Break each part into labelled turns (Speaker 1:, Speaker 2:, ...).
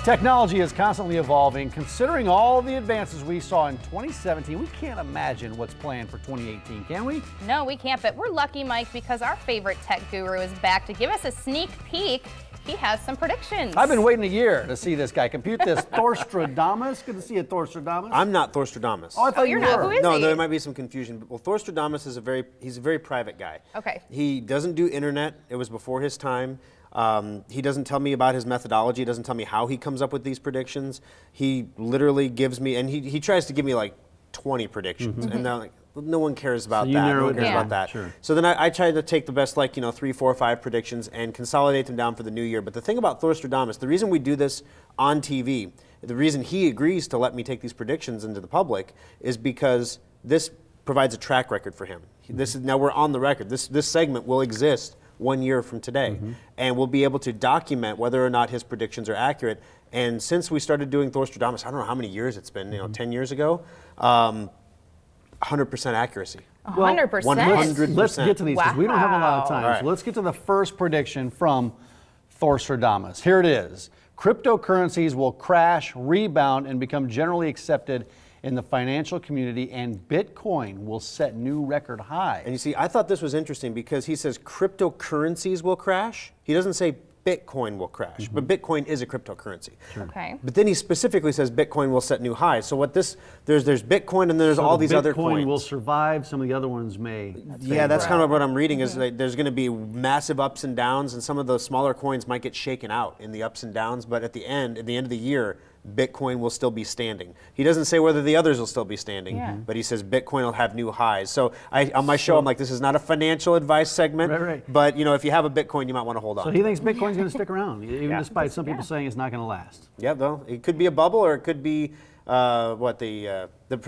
Speaker 1: Technology is constantly evolving. Considering all the advances we saw in 2017, we can't imagine what's planned for 2018, can we?
Speaker 2: No, we can't, but we're lucky, Mike, because our favorite tech guru is back to give us a sneak peek. He has some predictions.
Speaker 1: I've been waiting a year to see this guy compute this. Thor Stradamus. Good to see you, Thor Stradamus.
Speaker 3: I'm not Thor Stradamus.
Speaker 1: Oh, I thought
Speaker 2: you're
Speaker 1: you
Speaker 2: not.
Speaker 1: were.
Speaker 2: Who is
Speaker 3: No,
Speaker 2: he?
Speaker 3: there might be some confusion. Well, Thor Stradamus is he's a very private guy.
Speaker 2: Okay.
Speaker 3: He doesn't do internet. It was before his time. He doesn't tell me about his methodology. He doesn't tell me how he comes up with these predictions. He literally gives me, and he tries to give me like 20 predictions, and they're like, no one cares about
Speaker 1: you
Speaker 3: that.
Speaker 1: narrow
Speaker 3: No one
Speaker 1: it
Speaker 3: cares
Speaker 1: down.
Speaker 3: about that.
Speaker 1: Sure.
Speaker 3: So then I tried to take the best, 3, 4, 5 predictions and consolidate them down for the new year. But the thing about Thor Stradamus, the reason we do this on TV, the reason he agrees to let me take these predictions into the public is because this provides a track record for him. This is, now we're on the record. This segment will exist 1 year from today, and we'll be able to document whether or not his predictions are accurate. And since we started doing Thor Stradamus, I don't know how many years it's been, 10 years ago, 100% accuracy.
Speaker 2: 100%.
Speaker 3: 100%.
Speaker 1: Let's get to these because we don't have a lot of time.
Speaker 3: All right.
Speaker 1: So let's get to the first prediction from Thor Stradamus. Here it is. Cryptocurrencies will crash, rebound, and become generally accepted in the financial community, and Bitcoin will set new record highs.
Speaker 3: And you see, I thought this was interesting because he says cryptocurrencies will crash. He doesn't say Bitcoin will crash, but Bitcoin is a cryptocurrency.
Speaker 2: Okay.
Speaker 3: But then he specifically says Bitcoin will set new highs. So what there's Bitcoin and there's all these other coins.
Speaker 1: Bitcoin will survive. Some of the other ones may.
Speaker 3: Yeah, that's kind of what I'm reading is that there's going to be massive ups and downs, and some of those smaller coins might get shaken out in the ups and downs. But at the end of the year, Bitcoin will still be standing. He doesn't say whether the others will still be standing, but he says Bitcoin will have new highs. So on my show, I'm like, this is not a financial advice segment,
Speaker 1: Right.
Speaker 3: but if you have a Bitcoin, you might want to hold on.
Speaker 1: So he thinks Bitcoin's going to stick around, even despite some people saying it's not going to last.
Speaker 3: Yeah, though it could be a bubble, or it could be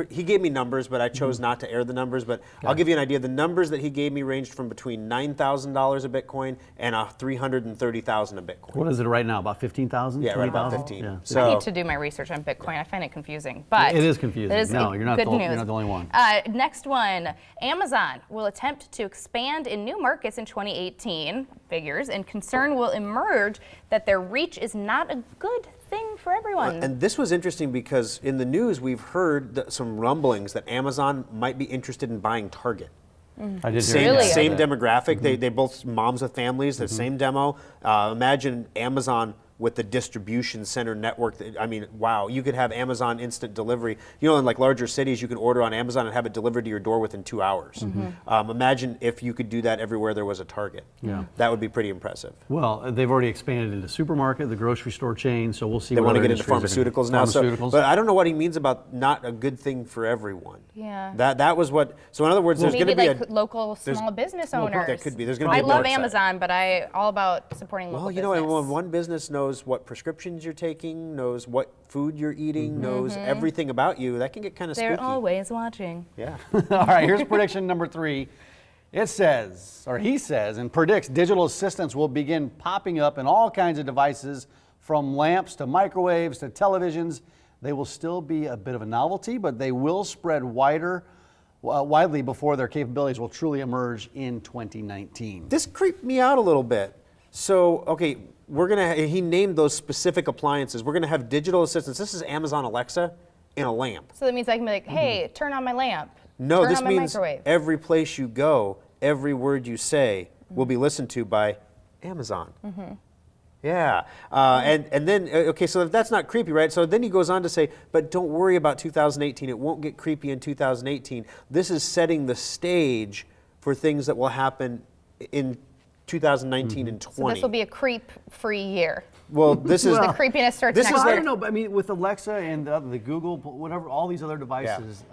Speaker 3: he gave me numbers, but I chose not to air the numbers. But I'll give you an idea. The numbers that he gave me ranged from between $9,000 a Bitcoin and $330,000 a Bitcoin.
Speaker 1: What is it right now? About 15,000?
Speaker 3: Yeah, right about
Speaker 1: 20,000?
Speaker 3: 15.
Speaker 1: Yeah.
Speaker 3: So
Speaker 2: I need to do my research on Bitcoin. I find it confusing, but
Speaker 1: It is confusing.
Speaker 2: It is
Speaker 1: No, you're not
Speaker 2: good
Speaker 1: the-
Speaker 2: news.
Speaker 1: you're not the only one.
Speaker 2: Next one, Amazon will attempt to expand in new markets in 2018, figures, and concern will emerge that their reach is not a good thing for everyone.
Speaker 3: And this was interesting because in the news we've heard some rumblings that Amazon might be interested in buying Target.
Speaker 1: I did
Speaker 3: Same,
Speaker 1: hear
Speaker 2: Really?
Speaker 1: that.
Speaker 3: same demographic. They both moms with families. The same demo. Imagine Amazon with the distribution center network. I mean, wow! You could have Amazon instant delivery. In like larger cities, you can order on Amazon and have it delivered to your door within 2 hours. Imagine if you could do that everywhere there was a Target.
Speaker 1: Yeah.
Speaker 3: That would be pretty impressive.
Speaker 1: Well, they've already expanded into supermarket, the grocery store chain, so we'll see.
Speaker 3: They
Speaker 1: what
Speaker 3: want to
Speaker 1: other
Speaker 3: get into
Speaker 1: industries are
Speaker 3: pharmaceuticals
Speaker 1: gonna-
Speaker 3: now.
Speaker 1: Pharmaceuticals.
Speaker 3: But I don't know what he means about not a good thing for everyone.
Speaker 2: Yeah.
Speaker 3: That was what. So in other words, there's going
Speaker 2: Maybe
Speaker 3: to be
Speaker 2: like local
Speaker 3: there's-
Speaker 2: small business
Speaker 3: well,
Speaker 2: owners.
Speaker 3: that could be. There's gonna be
Speaker 2: I
Speaker 3: a
Speaker 2: love
Speaker 3: dark side.
Speaker 2: Amazon, but I all about supporting local business.
Speaker 3: and when one business knows what prescriptions you're taking, knows what food you're eating, knows everything about you, that can get kind of
Speaker 2: They're
Speaker 3: spooky.
Speaker 2: always watching.
Speaker 3: Yeah.
Speaker 1: All right, here's prediction number 3. It says, or he says, and predicts digital assistants will begin popping up in all kinds of devices, from lamps to microwaves to televisions. They will still be a bit of a novelty, but they will spread widely before their capabilities will truly emerge in 2019.
Speaker 3: This creeped me out a little bit. So, okay, he named those specific appliances. We're gonna have digital assistants. This is Amazon Alexa in a lamp.
Speaker 2: So that means I can be like, hey, turn on my lamp.
Speaker 3: No,
Speaker 2: turn
Speaker 3: this
Speaker 2: on my
Speaker 3: means
Speaker 2: microwave.
Speaker 3: every place you go, every word you say will be listened to by Amazon. Yeah, and then, okay, so that's not creepy, right? So then he goes on to say, but don't worry about 2018. It won't get creepy in 2018. This is setting the stage for things that will happen in 2019 and 20.
Speaker 2: So this will be a creep-free year.
Speaker 3: Well, this is
Speaker 2: The creepiness starts
Speaker 3: this
Speaker 2: next
Speaker 3: is
Speaker 1: I
Speaker 2: year.
Speaker 1: don't know, but I mean, with Alexa and the Google, whatever, all these other devices,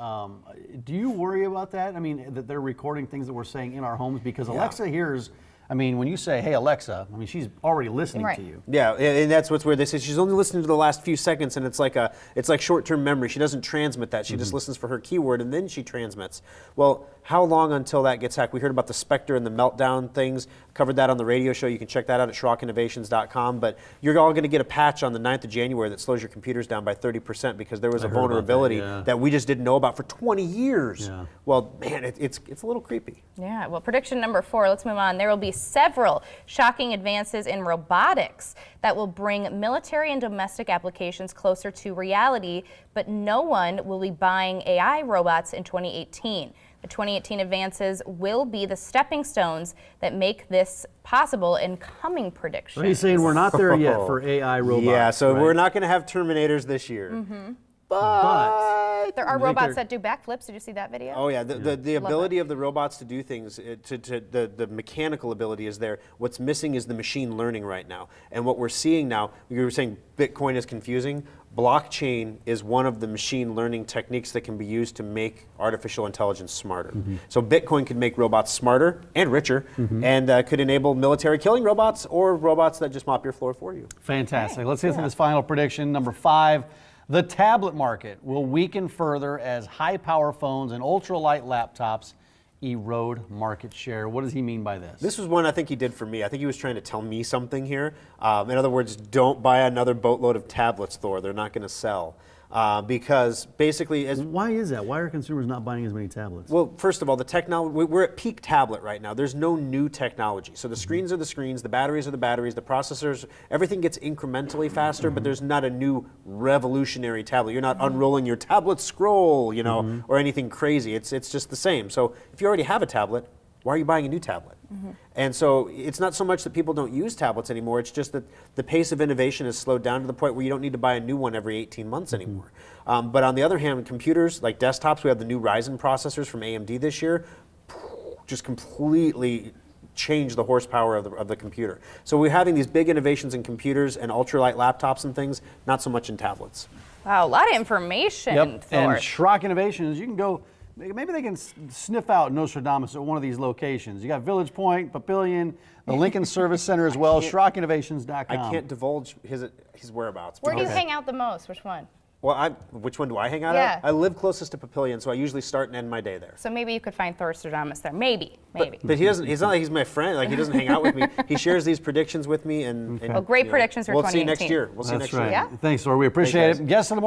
Speaker 1: do you worry about that? I mean, that they're recording things that we're saying in our homes? Because Alexa hears, I mean, when you say, hey, Alexa, I mean, she's already listening
Speaker 2: Right.
Speaker 1: to you.
Speaker 3: Yeah, and that's what's weird. They say she's only listening to the last few seconds, and it's like short-term memory. She doesn't transmit that. She just listens for her keyword, and then she transmits. Well, how long until that gets hacked? We heard about the Spectre and the Meltdown things. Covered that on the radio show. You can check that out at SchrockInnovations.com. But you're all going to get a patch on the 9th of January that slows your computers down by 30% because there was a vulnerability that we just didn't know about for 20 years.
Speaker 1: Yeah.
Speaker 3: Well, man, it's a little creepy.
Speaker 2: Yeah, well, prediction number 4, let's move on. There will be several shocking advances in robotics that will bring military and domestic applications closer to reality, but no one will be buying AI robots in 2018. The 2018 advances will be the stepping stones that make this possible in coming predictions.
Speaker 1: So he's saying we're not there yet for AI robots.
Speaker 3: Yeah, so
Speaker 1: right?
Speaker 3: we're not going to have Terminators this year.
Speaker 1: But
Speaker 2: There are robots that do backflips. Did you see that video?
Speaker 3: Oh yeah, the ability of the robots to do things, the mechanical ability is there. What's missing is the machine learning right now. And what we're seeing now, you were saying Bitcoin is confusing. Blockchain is one of the machine learning techniques that can be used to make artificial intelligence smarter. So Bitcoin could make robots smarter and richer, and could enable military killing robots or robots that just mop your floor for you.
Speaker 1: fantastic. Let's get to this final prediction. Number 5, the tablet market will weaken further as high-power phones and ultralight laptops erode market share. What does he mean by this?
Speaker 3: This was one I think he did for me. I think he was trying to tell me something here. In other words, don't buy another boatload of tablets, Thor. They're not going to sell. Because basically,
Speaker 1: Why is that? Why are consumers not buying as many tablets?
Speaker 3: well, first of all, the technology, we're at peak tablet right now. There's no new technology. So the screens are the screens, the batteries are the batteries, the processors, everything gets incrementally faster, but there's not a new revolutionary tablet. You're not unrolling your tablet scroll, you know, or anything crazy. It's just the same. So if you already have a tablet, why are you buying a new tablet? And so it's not so much that people don't use tablets anymore, it's just that the pace of innovation has slowed down to the point where you don't need to buy a new one every 18 months anymore. But on the other hand, computers, like desktops, we have the new Ryzen processors from AMD this year, just completely changed the horsepower of the computer. So we're having these big innovations in computers and ultralight laptops and things, not so much in tablets.
Speaker 2: Wow, a lot of information,
Speaker 1: Yep.
Speaker 2: Thor.
Speaker 1: And Schrock Innovations, you can go, maybe they can sniff out Nostradamus at one of these locations. You got Village Point, Papillion, the Lincoln Service Center as well, SchrockInnovations.com.
Speaker 3: I can't divulge his whereabouts.
Speaker 2: Where do you
Speaker 3: because-
Speaker 2: hang out the most? Which one?
Speaker 3: Well, which one do I hang out
Speaker 2: Yeah.
Speaker 3: at? I live closest to Papillion, so I usually start and end my day there.
Speaker 2: So maybe you could find Thor Stradamus there. Maybe.
Speaker 3: But he doesn't. He's not like he's my friend. Like he doesn't hang out with me. He shares these predictions with me, and
Speaker 2: Well, great predictions for
Speaker 3: we'll see
Speaker 2: 2018.
Speaker 3: next year. We'll see
Speaker 1: That's
Speaker 3: next
Speaker 1: right.
Speaker 3: year.
Speaker 2: Yeah.
Speaker 1: Thanks, Thor. We appreciate
Speaker 3: Thanks,
Speaker 1: it.
Speaker 3: guys.
Speaker 1: Guests of the